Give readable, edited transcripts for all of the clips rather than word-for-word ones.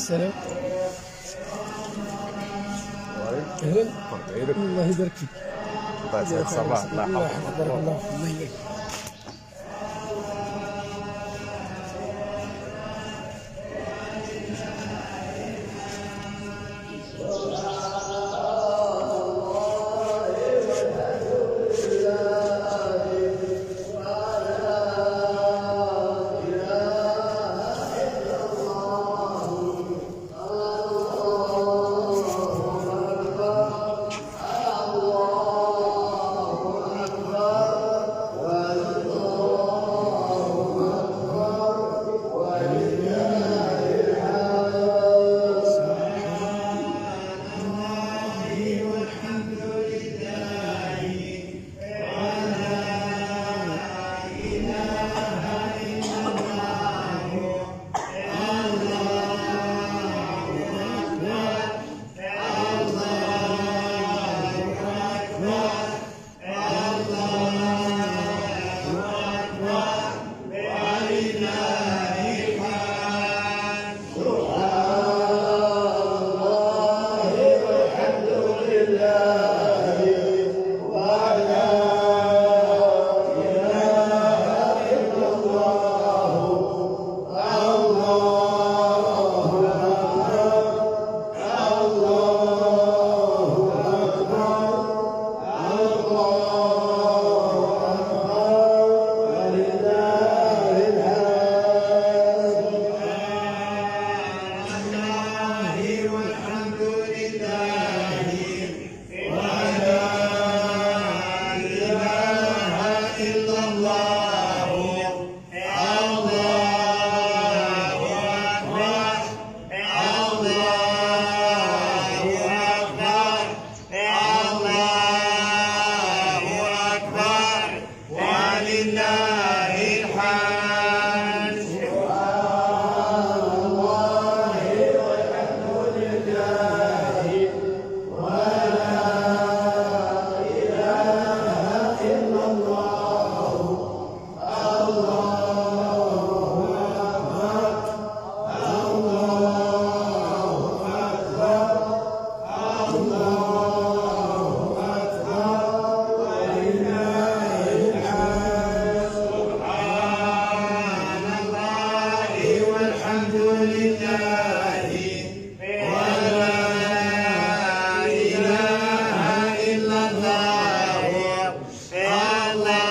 السلام. اهلا. الله يبارك فيك. الله يسعدك صباح. الله يحفظك. بارك الله فيك. الله يبارك. Allah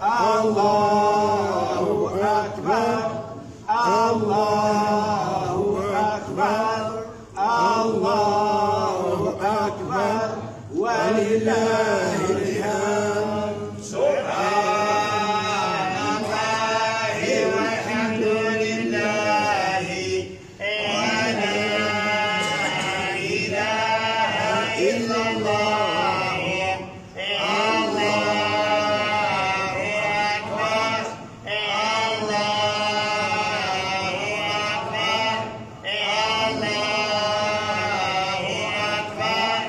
الله أكبر الله أكبر الله أكبر ولله الحمد سبحان الله والحمد لله ولا إله إلا الله الله أكبر الله أكبر الله أكبر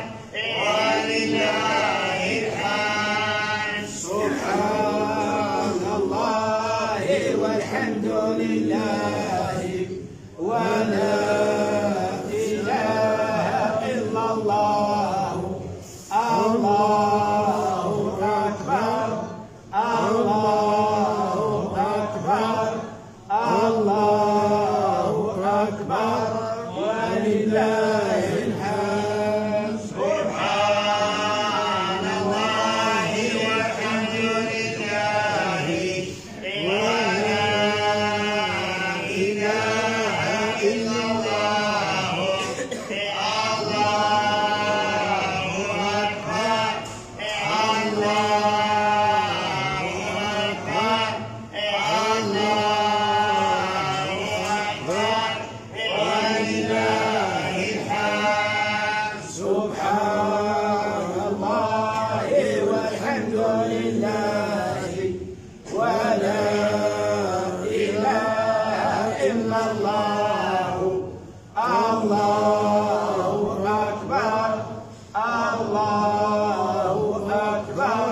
ولله الحمد سبحان الله والحمد لله ولا إله إلا الله الله أكبر الله أكبر الله أكبر ولله الحمد سبحان الله والحمد لله ولا إله إلا الله الله أكبر الله أكبر الله أكبر ولله الحمد سبحان الله والحمد لله ولا إله إلا الله الله أكبر الله أكبر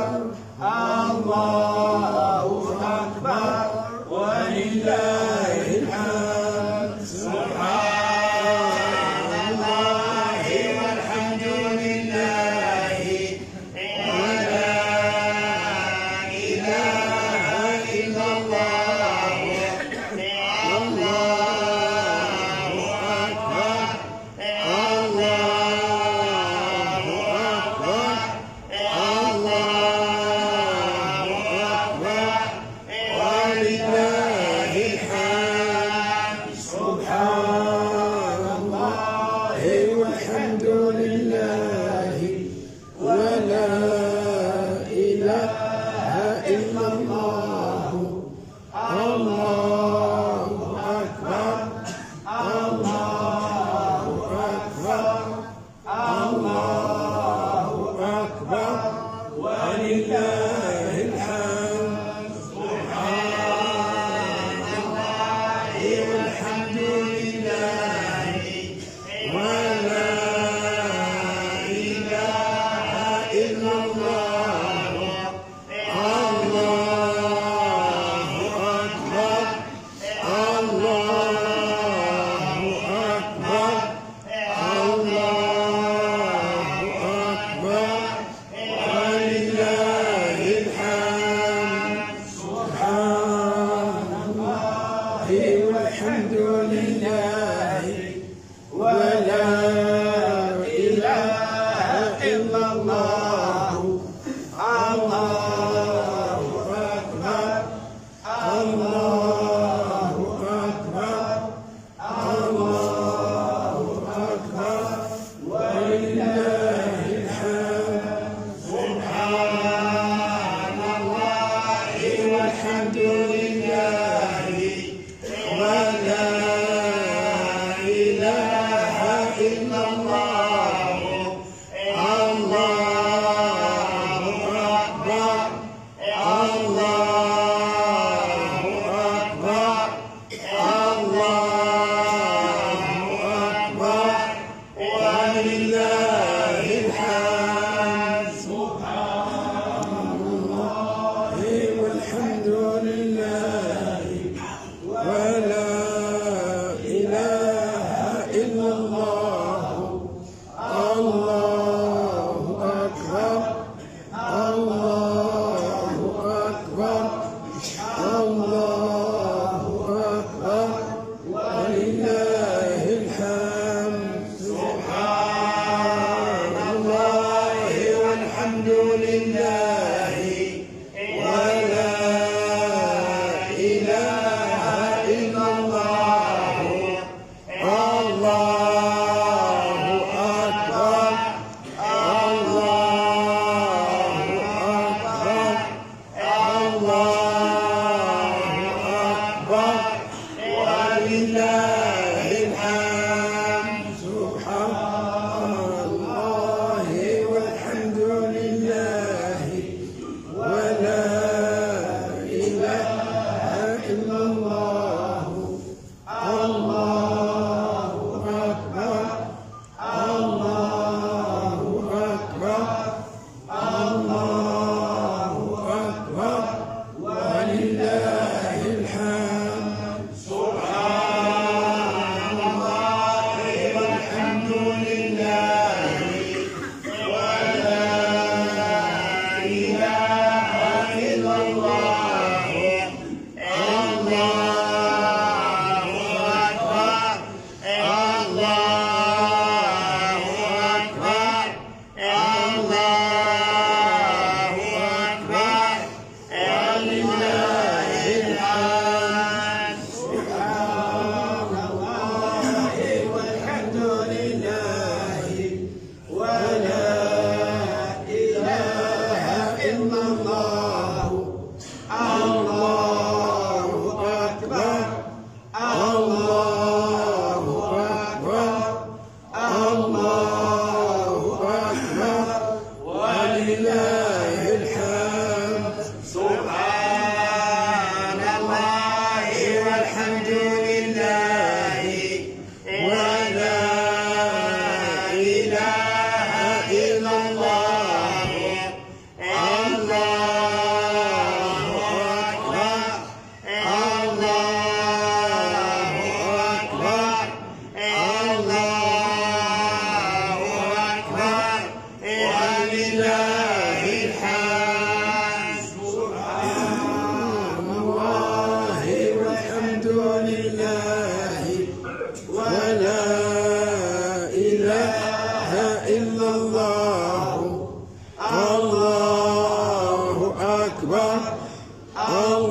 الله أكبر ولله الحمد سبحان الله والحمد لله ولا إله إلا الله الله أكبر الله أكبر الله أكبر ولله الحمد سبحان الله والحمد لله ولا إله إلا الله الله أكبر الله أكبر الله أكبر ولله الحمد سبحان الله والحمد لله ولا إله إلا الله الله أكبر الله أكبر الله أكبر ولله الحمد سبحان الله والحمد لله ولا إله إلا الله الله أكبر الله أكبر الله أكبر ولله الحمد سبحان الله والحمد لله ولا إله إلا الله الله أكبر الله أكبر الله أكبر ولله الحمد سبحان الله والحمد لله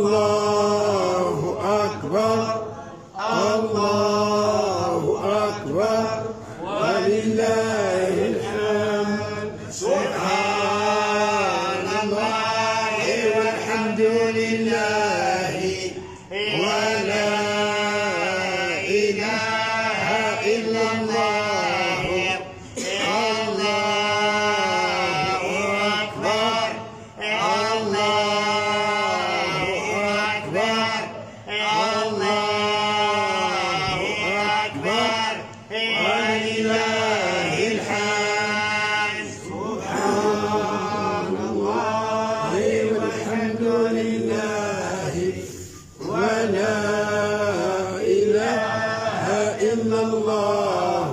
الله أكبر الله أكبر ولله الحمد سبحان الله والحمد لله ولا إله إلا الله الله أكبر الله أكبر الله أكبر ولله الحمد سبحان الله والحمد لله ولا إله إلا الله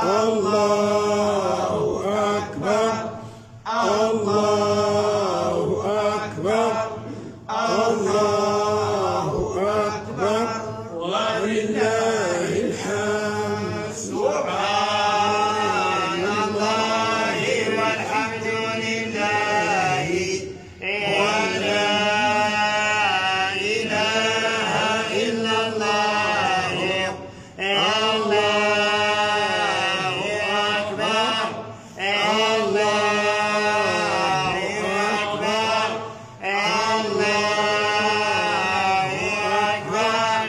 الله أكبر الله أكبر الله أكبر ولله الحمد سبحان الله والحمد لله ولا إله إلا الله الله أكبر الله أكبر الله أكبر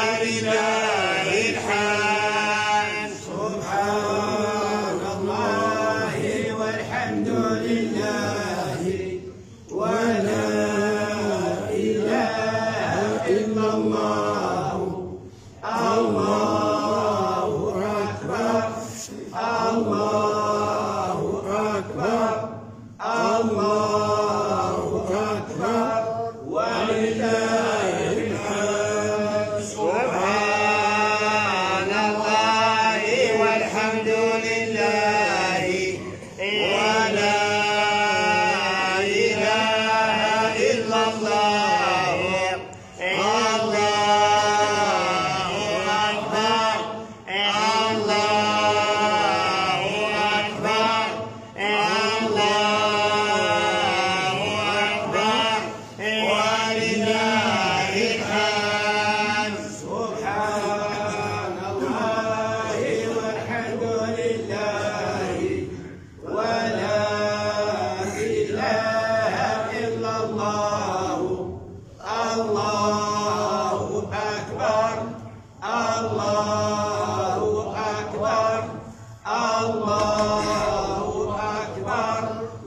ولله الحمد سبحان الله والحمد لله ولا إله إلا الله الله أكبر الله أكبر الله أكبر ولله الحمد سبحان الله والحمد لله ولا إله إلا الله الله أكبر الله أكبر الله أكبر ولله الحمد سبحان الله والحمد لله ولا إله إلا الله الله أكبر الله أكبر الله أكبر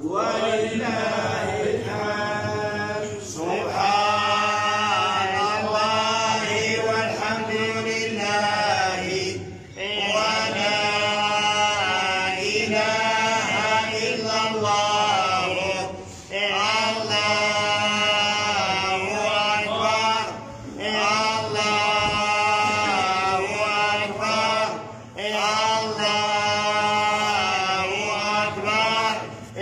ولله الحمد سبحان الله والحمد لله ولا إله إلا الله الله أكبر الله أكبر الله أكبر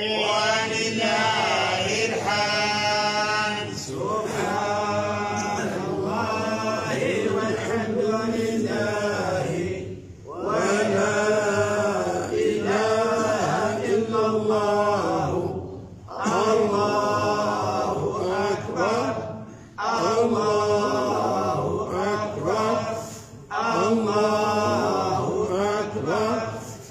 ولله الحمد سبحان الله والحمد لله ولا إله إلا الله الله أكبر الله أكبر الله أكبر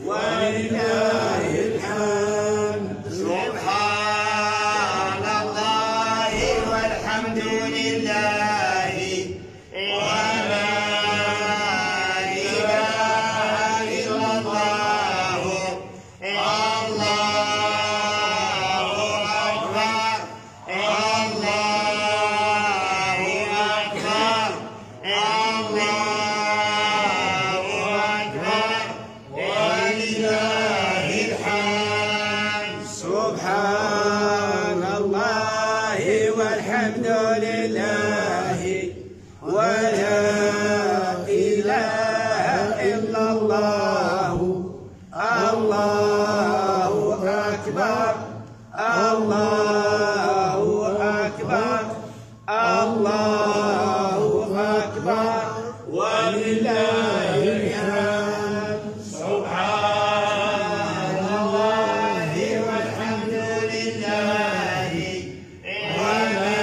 ولله الحمد سبحان الله والحمد لله ولا إله إلا الله الله أكبر الله أكبر الله أكبر ولله الحمد سبحان الله والحمد لله ولا إله إلا الله الله أكبر الله أكبر الله أكبر ولله الحمد سبحان الله والحمد لله ولا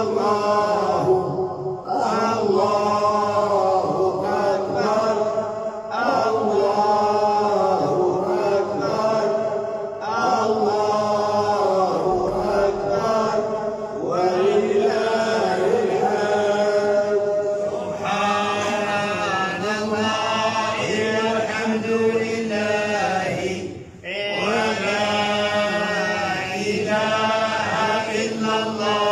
الله الله أكبر الله أكبر الله أكبر ولله الحمد سبحان الله والحمد لله ولا إله إلا الله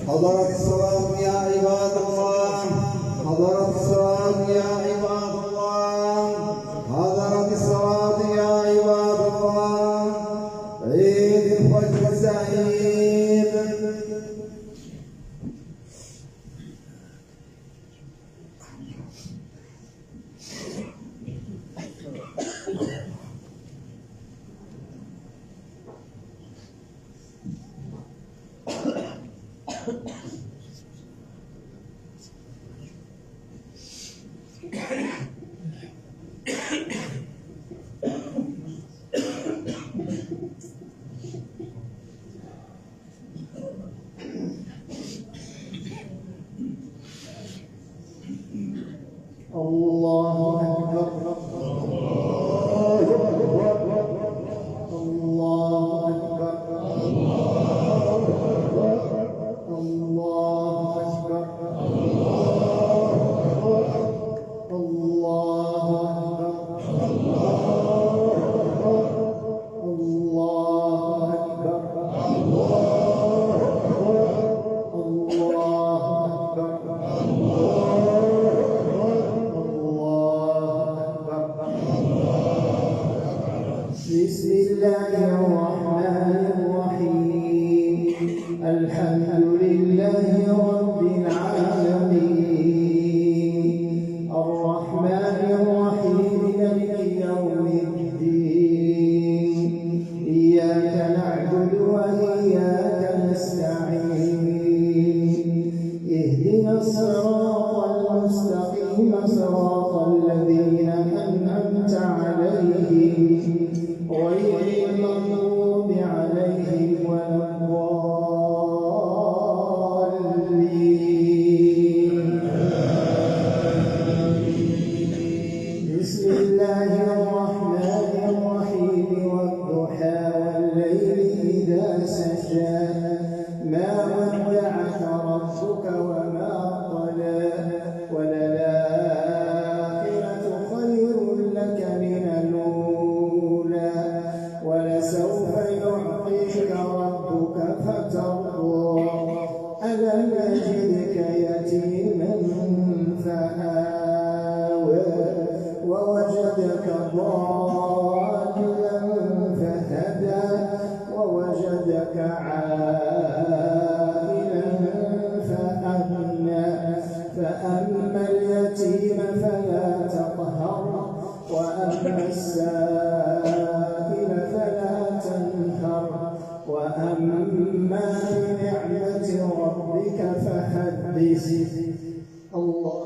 حضرت الصلاة يا عباد الله، حضرت الصلاة يا عباد الله، حضرت الصلاة يا عباد الله. عيد الفجر سعيد. الله أكبر. الله أكبر. الله أكبر. الله أكبر. بسم الله الرحمن الرحيم. الحمد لله رب العالمين، الرحمن الرحيم، مالك يوم الدين. إياك نعبد وإياك نستعين. اهدنا الصراط المستقيم، صراط الذين أنعمت عليهم غير المغضوب عليهم ولا الضالين. بسم الله الرحمن الرحيم. والضحى والليل إذا سجى، ما ودعك ربك وما قلى، وللآخرة خير لك من الأولى، ولسوف يعطيك ربك فترضى. ألم يجدك يتيما فآوى، ووجدك ضالا فهدى، ووجدك عائلا فأغنى. فأما اليتيم فلا تقهر، وأما السائل فلا تنهر، وأما بنعمة ربك فحدث. الله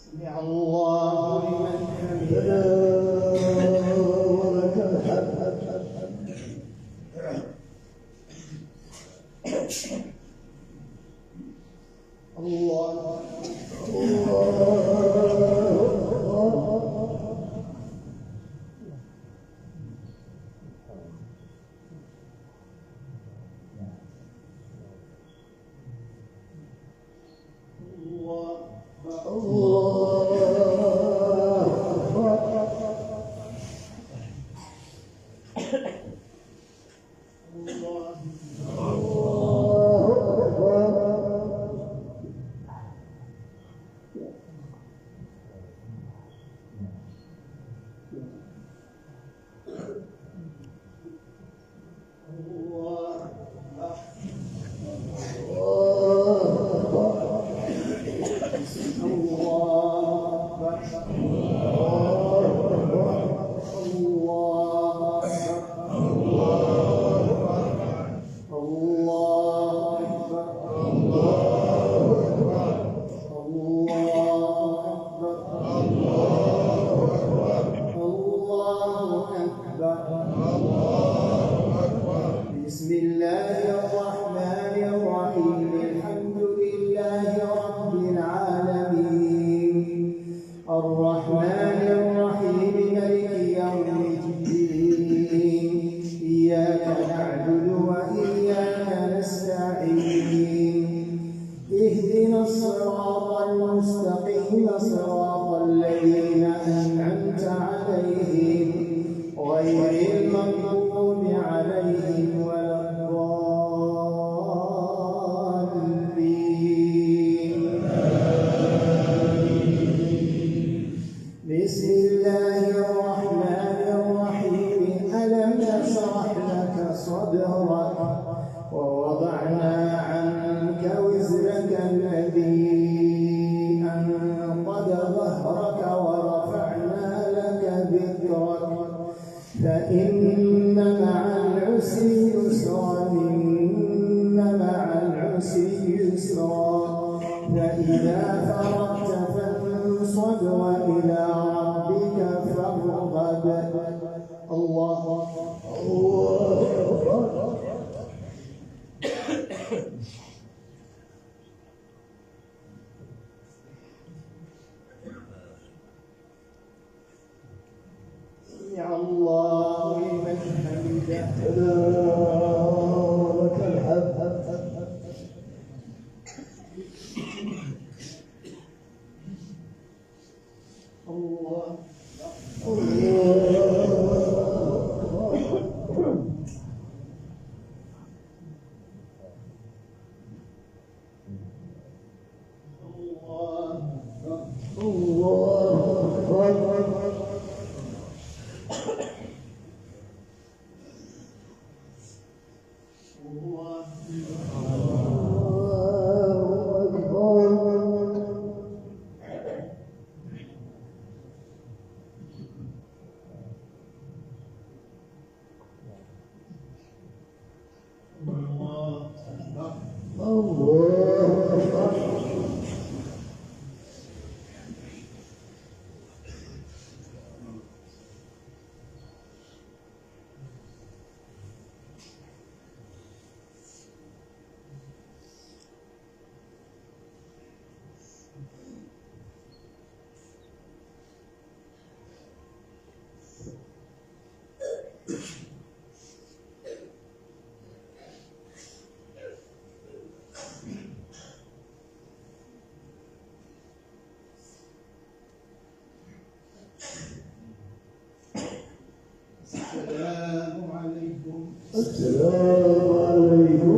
سمع الله لمن حمده ولك الحمد. الله صراط الذين أنعمت عليهم غير المغضوب عليهم ولا الضالين. بسم الله الرحمن الرحيم. ألم نشرح لك صدرك ووضعنا عنك وزرك الذي أنقض ظهرك ورفعنا لك ذكرك فإن مع العسر يسرا إن مع العسر يسرا فإذا فرغت فانصب وإلى ربك فارغب. الله سمع الله لمن حمده. لك الحمد. الله السلام عليكم. السلام عليكم.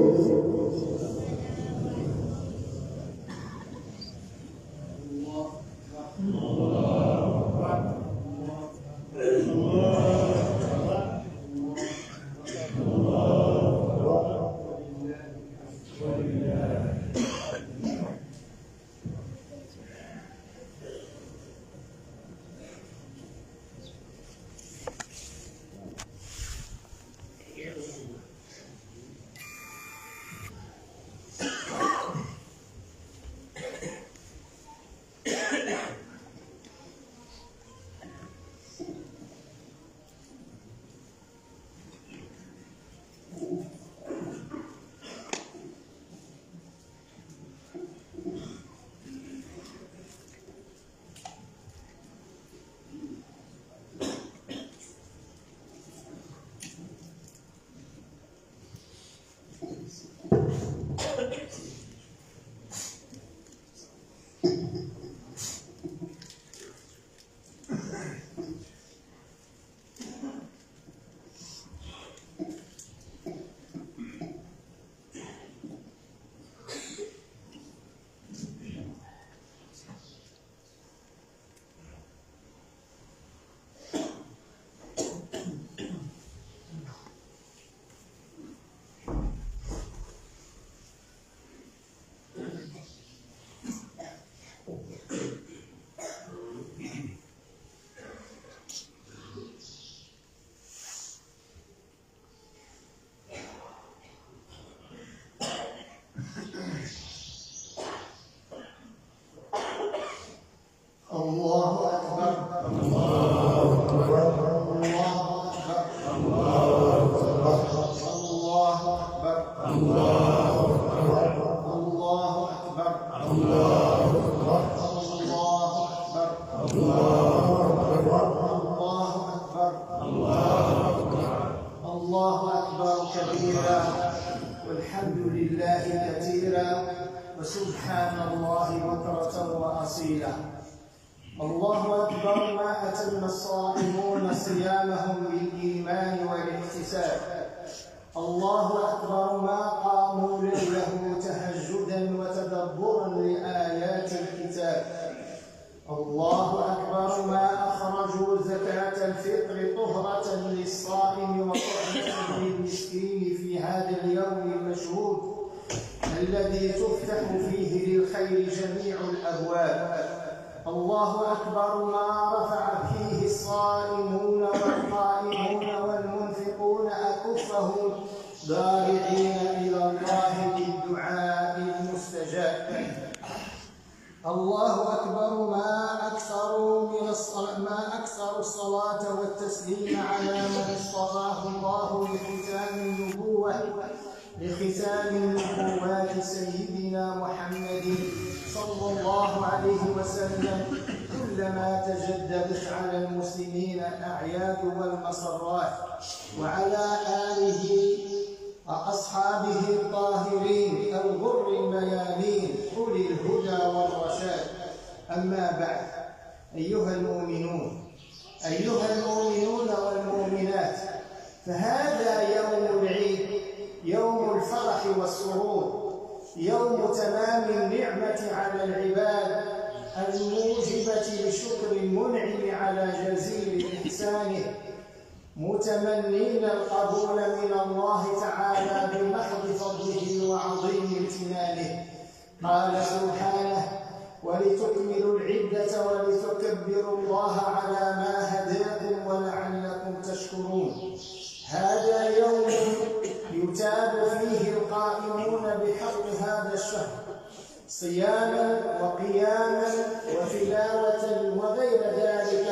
والحمد لله كثيرا وسبحان الله بكرة وأصيلا. الله أكبر ما أتم الصائمون صيامهم بالإيمان والاحتساب. الله أكبر ما قاموا ليله تهجدا وتدبرا لآيات الكتاب. الله أكبر ما أخرجوا زكاة الفطر طهرة للصائم وطعمة للمسكين في هذا اليوم المشهود الذي تفتح فيه للخير جميع الأبواب. الله أكبر ما رفع فيه الصائمون والقائمون والمنفقون أكفهم ضارعين إلى الله بالدعاء المستجاب. الله أكبر ما أكثر الصلاة والتسليم على من اصطفاه الله لختام النبوات سيدنا محمد صلى الله عليه وسلم، كلما تجددت على المسلمين الأعياد والمسرات، وعلى آله وأصحابه الطاهرين الغر الميامين أولي الهدى والرشاد. أما بعد، أيها المؤمنون والمؤمنات، فهذا يوم العيد، يوم الفرح والسرور، يوم تمام النعمة على العباد الموجبة لشكر المنعم على جزيل إحسانه، متمنين القبول من الله تعالى بمحض فضله وعظيم امتنانه. قال سبحانه: ولتكملوا العدة ولتكبروا الله على ما هداكم ولعلكم تشكرون. هذا يوم يتاب فيه القائمون بحق هذا الشهر صياما وقياما وتلاوة وغير ذلك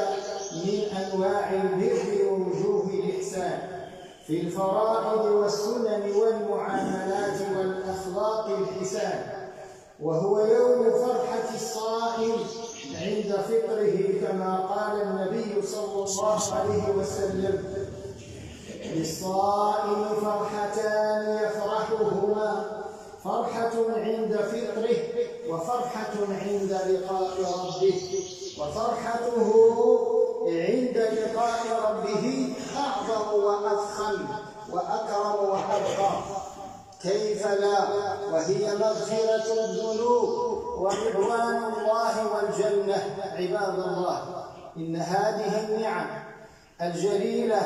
من أنواع البر ووجوه الإحسان في الفرائض والسنن والمعاملات والأخلاق الحسان. وهو يوم فرحة الصائم عند فطره، كما قال النبي صلى الله عليه وسلم: للصائم فرحتان يفرحهما، فرحة عند فطره وفرحة عند لقاء ربه. وفرحته عند لقاء ربه أعظم وأفخم وأكرم وأبقى، كيف لا، وهي مغفرة الذنوب ورضوان الله والجنة. عباد الله، إن هذه النعم الجليلة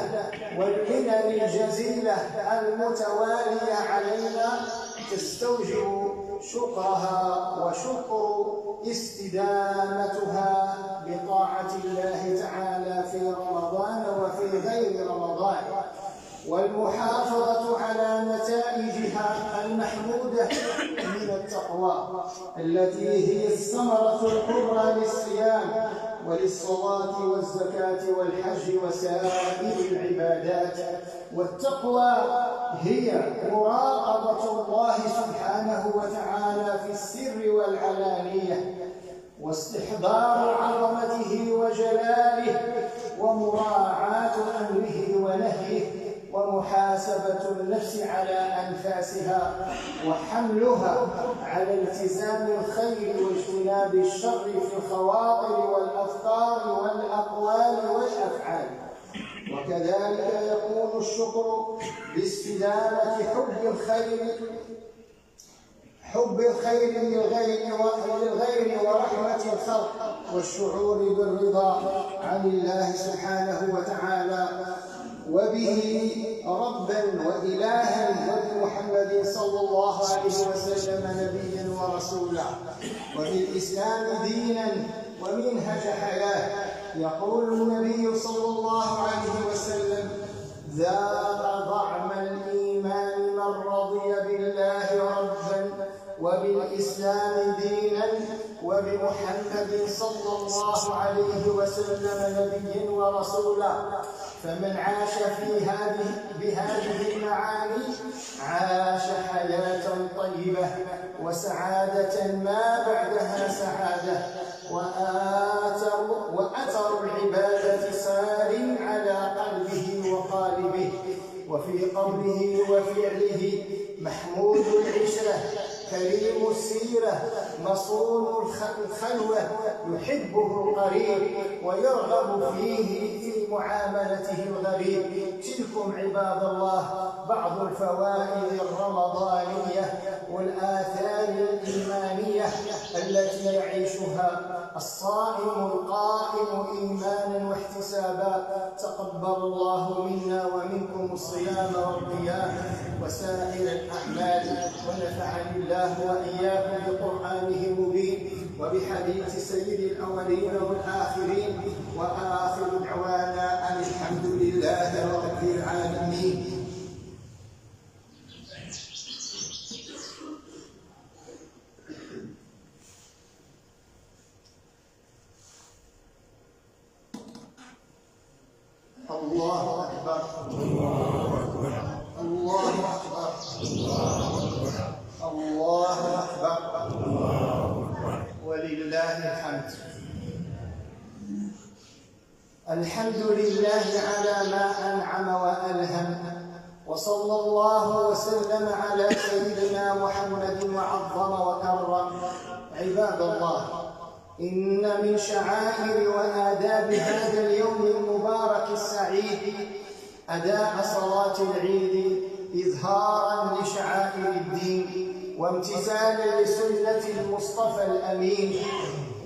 والمنن الجزيلة المتوالية علينا تستوجب شكرها وشكر استدامتها بطاعة الله تعالى في رمضان وفي غير رمضان، والمحافظة على نتائجها المحمودة من التقوى التي هي الثمرة الكبرى للصيام وللصلاة والزكاة والحج وسائر العبادات. والتقوى هي مراقبة الله سبحانه وتعالى في السر والعلانية، واستحضار عظمته وجلاله، ومراعاة أمره ونهيه، ومحاسبة النفس على أنفاسها، وحملها على التزام الخير واجتناب الشر في الخواطر والأفكار والأقوال والأفعال. وكذلك يكون الشكر باستدامة حب الخير للغير ورحمة الخلق، والشعور بالرضا عن الله سبحانه وتعالى، وبه ربا وإلها، وبمحمد صلى الله عليه وسلم نبيا ورسولا، وبالإسلام دينا ومنهج حياة. يقول النبي صلى الله عليه وسلم: ذاق طعم الإيمان من رضي بالله ربا وبالإسلام دينا وبمحمد صلى الله عليه وسلم نبيا ورسولا. فمن عاش بهذه المعاني عاش حياة طيبة وسعادة ما بعدها سعادة، وأثر العبادة سار على قلبه وقالبه. وفي قوله وفعله محمود العشرة، كريم السيرة مصون الخلوة يحبه القريب ويرغب فيه في معاملته الغريب. تلكم عباد الله بعض الفوائد الرمضانية والآثار الإيمانية التي يعيشها الصائم القائم إيمانا واحتسابا. تقبل الله منا ومنكم الصيام والقيام وسائر الأعمال، ونفعني الله وإياكم بقرآنه المبين وبحديث سيد الأولين والآخرين، وآخر دعوانا أن الحمد لله رب العالمين. الله أكبر الله أكبر الله أكبر الله أكبر ولله الحمد. الحمد لله على ما أنعم وألهم، وصلى الله وسلم على سيدنا محمد وعظم وكرم. عباد الله، إن من شعائر وآداب هذا اليوم المبارك السعيد أداء صلاة العيد إظهارا لشعائر الدين وامتثالا لسنة المصطفى الأمين.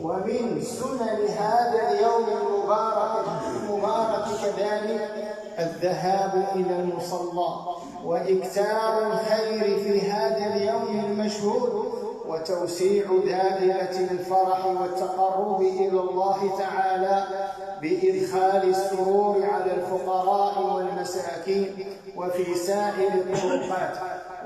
ومن سنن هذا اليوم المبارك كذلك الذهاب إلى المصلى وإكثار الخير في هذا اليوم المشهود، وتوسيع دائرة الفرح والتقرب إلى الله تعالى بإدخال السرور على الفقراء والمساكين وفي سائر الطرقات.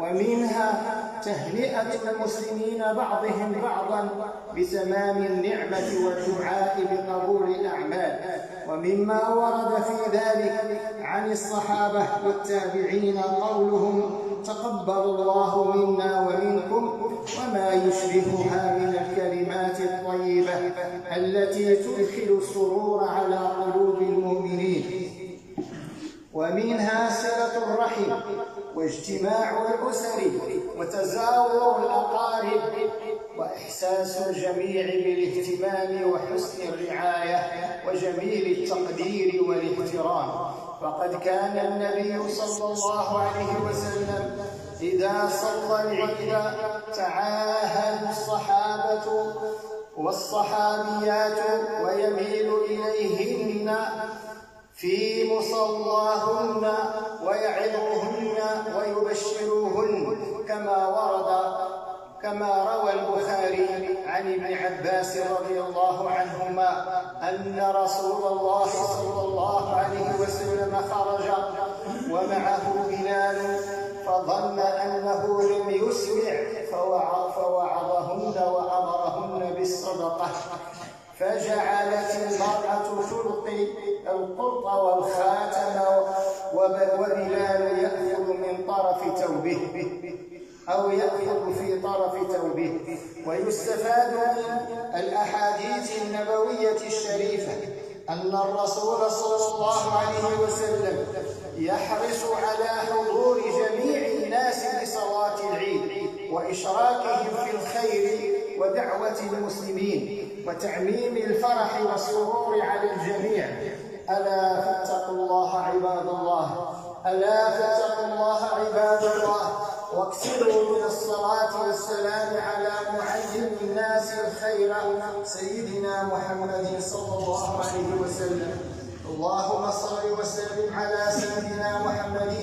ومنها تهنئة المسلمين بعضهم بعضا بتمام النعمة والدعاء بقبول الأعمال. ومما ورد في ذلك عن الصحابة والتابعين قولهم: تقبل الله منا ومنكم، وما يشبهها من الكلمات الطيبة التي تدخل السرور على قلوب المؤمنين. ومنها صلة الرحم واجتماع الأسر وتزاور الأقارب وإحساس الجميع بالاهتمام وحسن الرعاية وجميل التقدير والاحترام. فقد كان النبي صلى الله عليه وسلم إذا صلى العيد تعاهد الصحابة والصحابيات ويميل إليهن في مصلاهن ويعظهن ويبشروهن، كما روى البخاري عن ابن عباس رضي الله عنهما أن رسول الله صلى الله عليه وسلم خرج ومعه بلال فظن أنه لم يسمع فوعظهن وأمرهن بالصدقة، فجعلت المرأة تلقي القرط والخاتم وبلال يأخذ من طرف ثوبه أو يأخذ في طرف ثوبه. ويستفاد من الأحاديث النبوية الشريفة أن الرسول صلى الله عليه وسلم يحرص على حضور جميع الناس لصلاة العيد وإشراكهم في الخير ودعوة المسلمين وتعميم الفرح والسرور على الجميع. ألا فاتقوا الله عباد الله، ألا فاتقوا الله عباد الله، واكثروا من الصلاة والسلام على معلم الناس الخير سيدنا محمد صلى الله عليه وسلم. اللهم صل وسلم على سيدنا محمد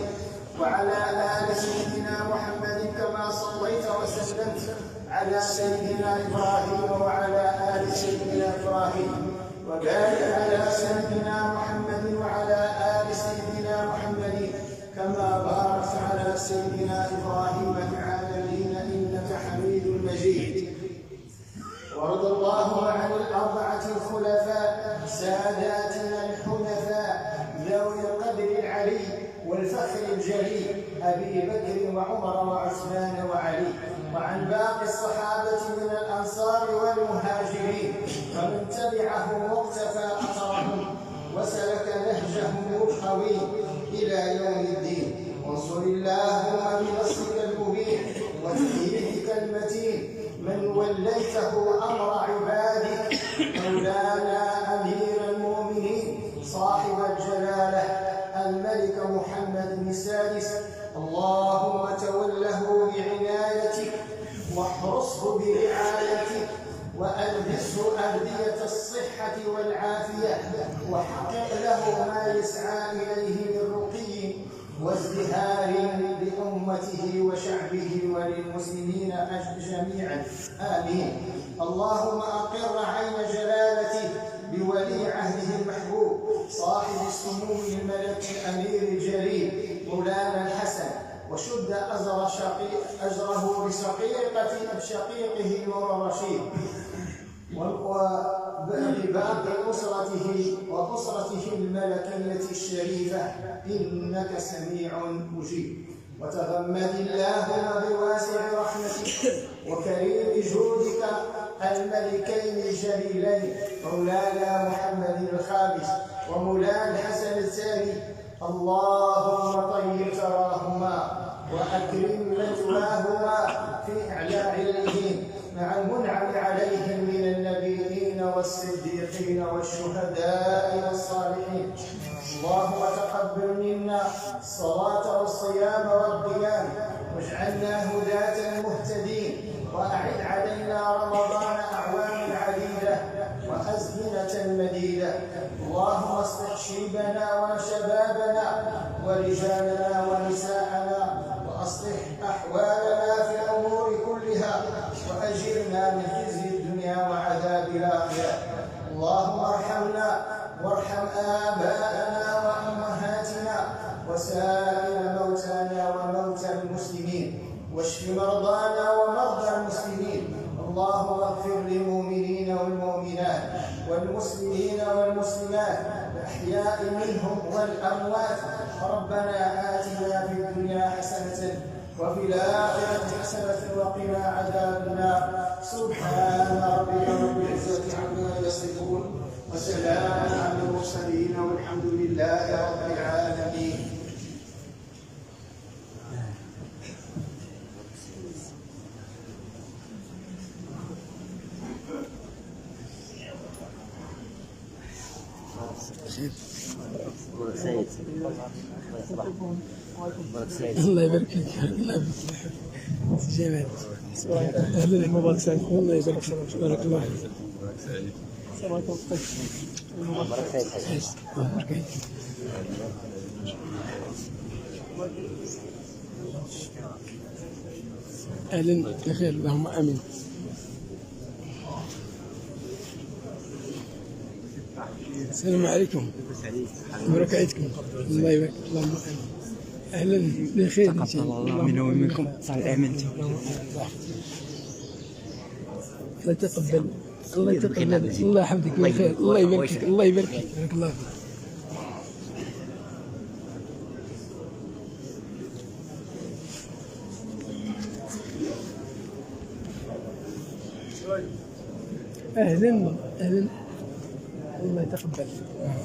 وعلى آل سيدنا محمد كما صليت وسلمت على سيدنا إبراهيم وعلى آل سيدنا إبراهيم، وبارك على سيدنا محمد وعلى آل سيدنا محمد كما باركت على سيدنا إبراهيم في العالمين إنك حميد مجيد. وارض الله عن الأربعة الخلفاء ساداتنا الحنفاء ذوي القدر العلي والفخر الجليل أبي بكر وعمر وعثمان وعلي، وعن باقي الصحابة من الأنصار والمهاجرين ومن تبعهم واقتفى أثرهم وسلك نهجهم القوي إلى يوم الدين. وانصر اللهم بنصرك المبين وتأييدك المتين من وليته أمر عبادك مولانا أمير المؤمنين صاحب الجلالة الملك محمد السادس. اللهم توله بعنايتك واحرسه برعايتك وألبسه أردية الصحة والعافية وحقق له ما يسعى إليه من رقي وازدهار بأمته وشعبه وللمسلمين جميعا آمين. اللهم أقر عين جلالته بولي عهده المحبوب صاحب السمو الملك الأمير الجليل مولانا الحسن وشد أجره بشقيقه نور الرشيد وبباقي أسرته وأسرته الملكية الشريفة إنك سميع مجيب. وتغمد اللهم بواسع رحمتك وكريم جودك الملكين الجليلين مولانا محمد الخامس ومولانا الحسن الثاني. اللهم طيب ثراهما وأكرم مثواهما في أعلى عليهم مع المنعم عليهم من النبيين والصديقين والشهداء والصالحين. اللهم تقبل منا الصلاة والصيام والقيام واجعلنا هداة مهتدين وأعد علينا رمضان أعوام عديدة وأزمنة مديدة. اللهم اصلح شيبنا وشبابنا ورجالنا ونساءنا وأصلح أحوالنا في الأمور كلها وأجرنا من خزي الدنيا وعذاب الآخرة. اللهم ارحمنا وارحم آباءنا وأمهاتنا وسائر موتانا وموتى المسلمين واشف مرضانا ومرضى المسلمين. اللهم اغفر للمؤمنين والمؤمنات والمسلمين والمسلمات الأحياء منهم والأموات. ربنا آتنا في الدنيا حسنة وفي الآخرة حسنة وقنا عذاب النار. سبحان ربك رب العزة عما يصفون وسلام على المرسلين والحمد لله رب العالمين. الله يبارك فيك. الله يبارك فيك. جمال. اهلا مبارك سعيد. الله يبارك فيك. بارك الله فيك. مبارك سعيد. مبارك سعيد. اهلا بخير. اللهم امين. السلام عليكم. مبارك عيدكم. الله يبارك. اللهم امين. اهلا بخير. تقبل الله منا ومنكم صالح اعمالكم. الله يتقبل. الله يتقبل. الله يحفظك بخير. الله يبارك فيك. الله يبارك فيك. بارك الله فيك. اهلا اهلا. الله يتقبل.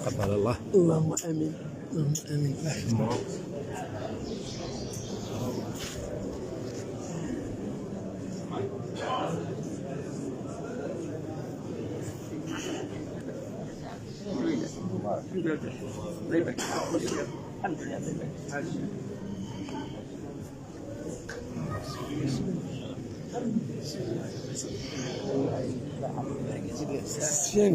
تقبل الله. اللهم امين. اللهم امين. الله يحفظك. شين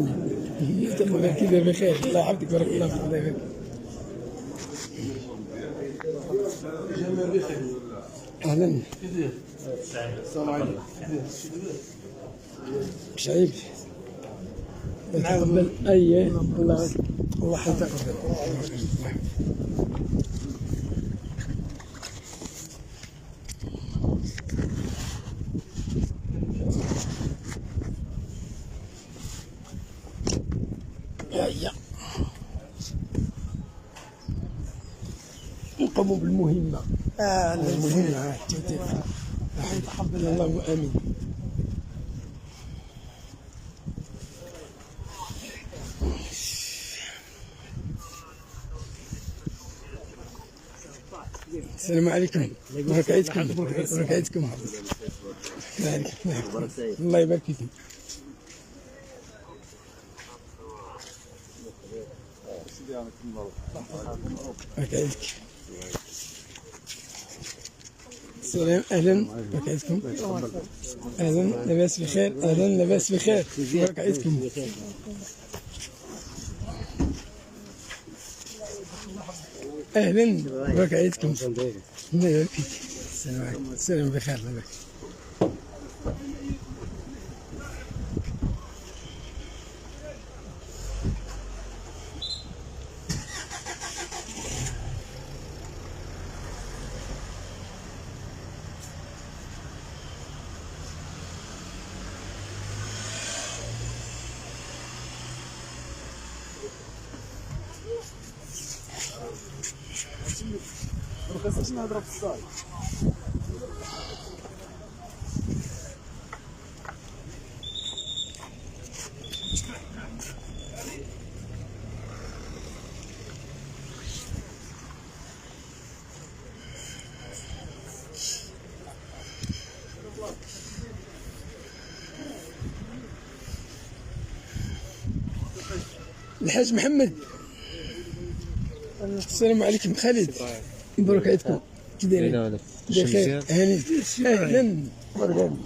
تبقى كذا بخير. الله يحفظك. بارك الله فيك. الله يبارك. اهلا. السلام عليكم. شعيب. تقبل. اي الله الله يتقبل. يا نقوموا بالمهمة. المهمة تقبل الله وآمين. السلام عليكم. مبروك عيدكم. مبروك عيدكم. الله يبارك فيكم. مبروك عيدك. السلام، اهلا، مبروك عيدكم. اهلا، لاباس بخير. اهلا، لاباس بخير. مبروك عيدكم. اهلا، مبروك عيدكم. الله يبارك فيك. السلام عليكم. السلام بخير. الله يبارك. الحاج محمد. السلام عليكم خالد. مبروك عيدكم. كي دايرين؟ بخير. هاني. اهلا.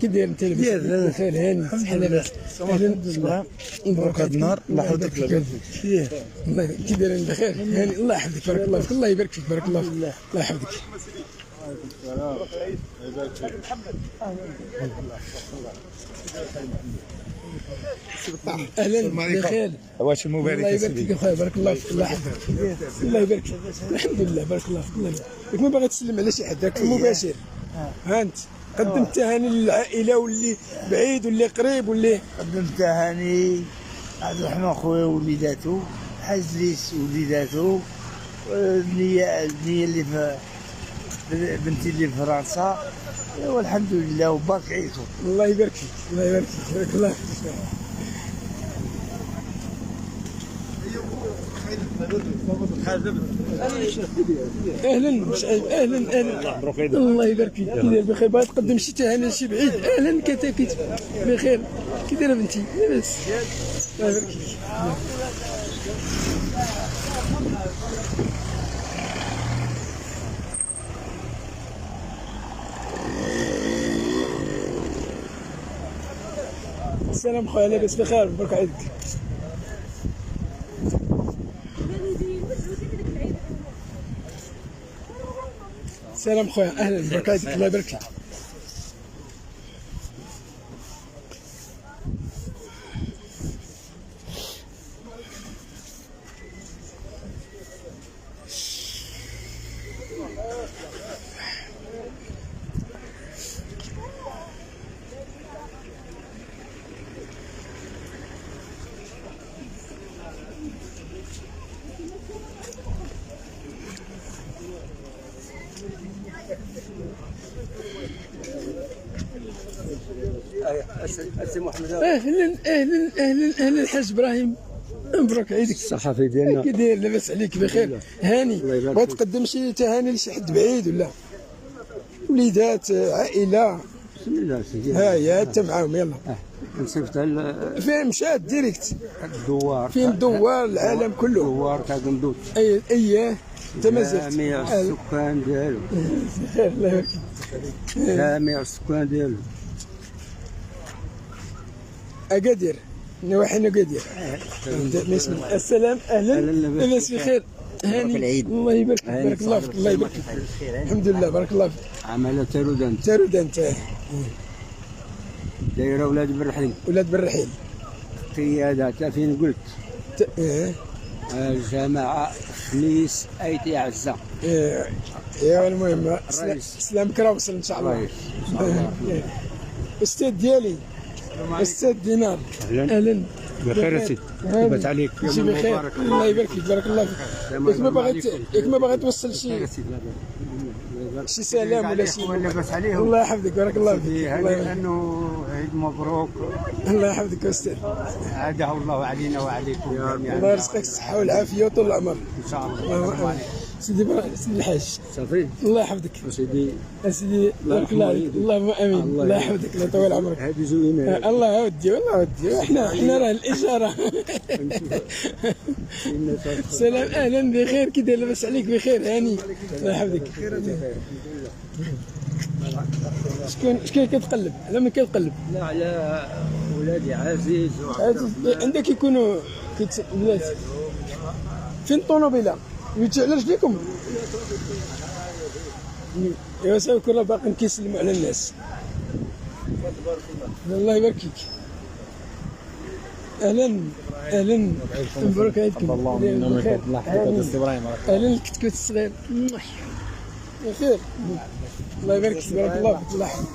كي داير انت لاباس؟ بخير. هاني. صحه لاباس. اهلا. مبروك هذا النهار. الله يحفظك لاباس. الله كي دايرين؟ بخير. هاني. الله يحفظك. بارك الله فيك. الله يبارك فيك. بارك الله فيك. الله يحفظك. اهلا بخير. واش المبارك الله يبارك فيك اخويا. بارك الله فيك. الله يحفظك. الله يبارك فيك. الحمد لله. بارك الله فيك. الله يبارك. ما باغي تسلم على شي حد راك مباشر. ها انت قدم التهاني للعائله واللي بعيد واللي قريب واللي قدم تهاني عبد الرحمن خويا ووليداتو، حزليس ووليداتو، البنيه اللي في بنتي اللي في فرنسا، والحمد لله وبارك عيدكم. الله يبارك فيك. الله يبارك فيك. بارك الله فيك. اهلا مشعل. اهلا اهلا. الله يبارك فيك. كي داير؟ بخير. باغي تقدم شي تهاني لشي بعيد؟ اهلا كتاكيت. بخير. كي دايره بنتي؟ لاباس. الله يبارك فيك. السلام خويا. لاباس بخير. مبروك عيدك. السلام خويا. اهلا. مبروك عيدك. الله يبارك فيك. السي محمد. اهلا اهلا اهلا اهلا الحاج ابراهيم. مبروك عيدك. الصحفي ديالنا كي داير؟ لاباس عليك؟ بخير. هاني. بغيت تقدم شي تهاني لشي حد بعيد ولا وليدات عائله؟ بسم الله سيدي. ها هي انت معاهم. يلا نصيفط فين مشات ديريكت؟ الدوار. فين الدوار؟ العالم كله. الدوار تاع قندوط. اييه انت مازلت جميع السكان ديالو. بخير. الله يبارك فيك. جميع السكان ديالو. اكادير. نواحي نقادير. السلام. اهلا. لاباس بخير. هاني. الله يبارك فيك. بارك الله فيك. الله يبارك فيك. الحمد لله. بارك الله فيك. عمل تارودان. تارودان تاعي. دايره ولاد بالرحيل. ولاد بالرحيل. قيادات فين قلت. الجماعه خميس ايتي عزه. ايوا المهم سلامك راه وصل ان شاء الله. استاذ ديالي. استاذ دينار. اهلا. بخير سيدي. لاباس عليك؟ شي بخير. الله يبارك فيك. بارك الله فيك. ياك ما باغي توصل شي سلام ولا شي؟ لاباس عليهم. الله يحفظك. بارك الله فيك. لانه عيد مبروك. الله يحفظك استاذ. عاده الله علينا وعليكم جميعا. الله يرزقك الصحه والعافيه وطول العمر ان شاء الله. سيدي الحاج صافي الله يحفظك سيدي سيدي بارك الله عليك اللهم امين الله يحفظك الله يطول عمرك هذه زوينه الله يودي والله يودي احنا راه الاشاره سلام اهلا بخير كي داير لاباس عليك بخير هاني الله يحفظك شكون كتقلب على من كتقلب لا على ولادي عزيز عندك يكونوا بلاتي فين الطوموبيله يوتي على رجليكم يا ساوي كنا باقي كيسلموا على الناس الله يبارك فيك اهلا مبروك عيدكم الله يحفظك الله يحفظك سي ابراهيم اهلا الكتكوت الصغير بخير الله يبارك فيك تبارك الله فيك الله يحفظك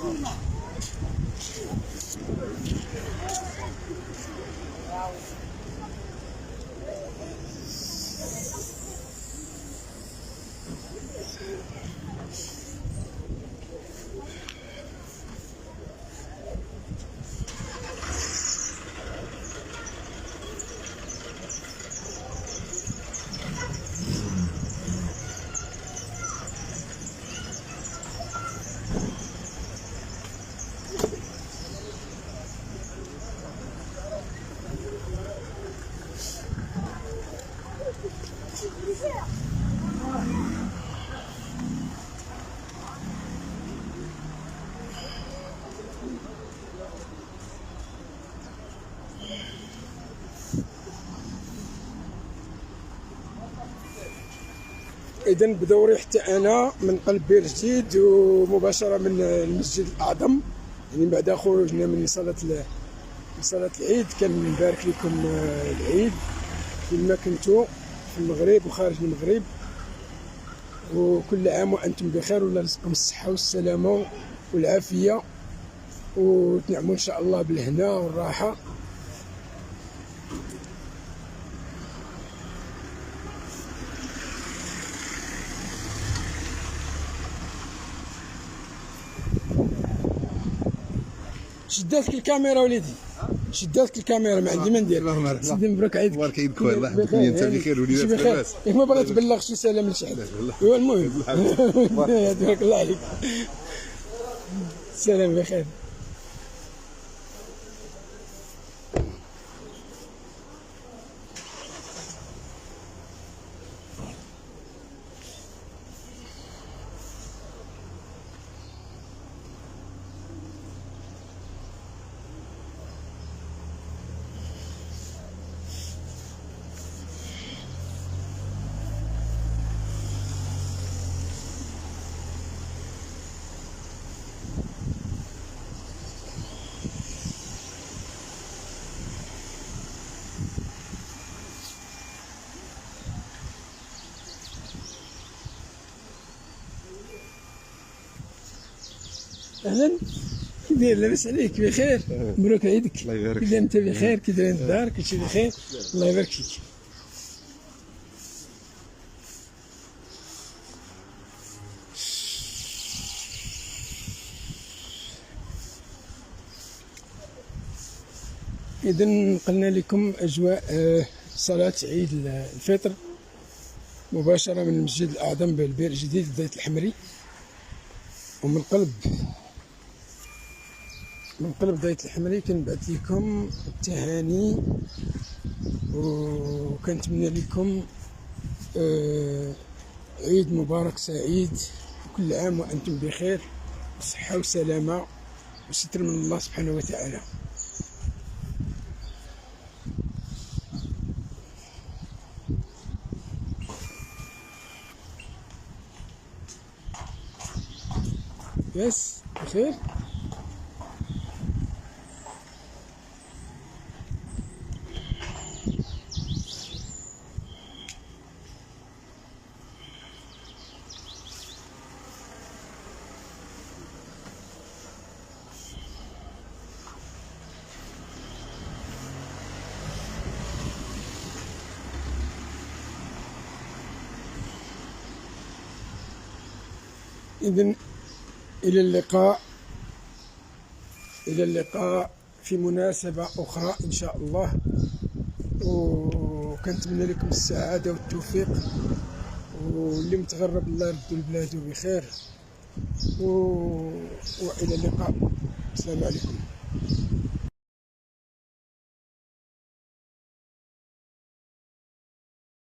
إذا بدوري حتى أنا من قلب بير جديد ومباشرة من المسجد الأعظم، يعني بعد خروجنا من صلاة العيد كنبارك لكم العيد فيما كنتو في المغرب وخارج المغرب، وكل عام وأنتم بخير ولا رزقكم الصحة والسلامة والعافية، وتنعموا إن شاء الله بالهنا والراحة. شداتك الكاميرا وليدي، شداتك الكاميرا ما عندي ما ندير. سيدي مبروك عيدك، مبارك عيدك الله يحفظك انت بخير وليدات لاباس. ياك ما باغي تبلغ شي سلام لشي حد. ايوا المهم تبارك الله عليك. سلام بخير. اهلا، كي داير لاباس عليك بخير؟ مبروك عيدك. الله يبارك كي داير انت بخير؟ كي داير الدار؟ كلشي بخير؟ الله يبارك فيك. اذا نقلنا لكم اجواء صلاة عيد الفطر مباشرة من المسجد الاعظم بالبئر الجديد بداية الحمري، ومن قلب بداية الحمري كنبعث لكم التهاني وكنتمنى لكم عيد مبارك سعيد، كل عام وأنتم بخير بصحة وسلامة وستر من الله سبحانه وتعالى. يس بخير. إذن إلى اللقاء في مناسبة أخرى إن شاء الله، وكنتمنى لكم السعادة والتوفيق واللي متغرب الله يرد لبلاده بخير، والى اللقاء. السلام عليكم.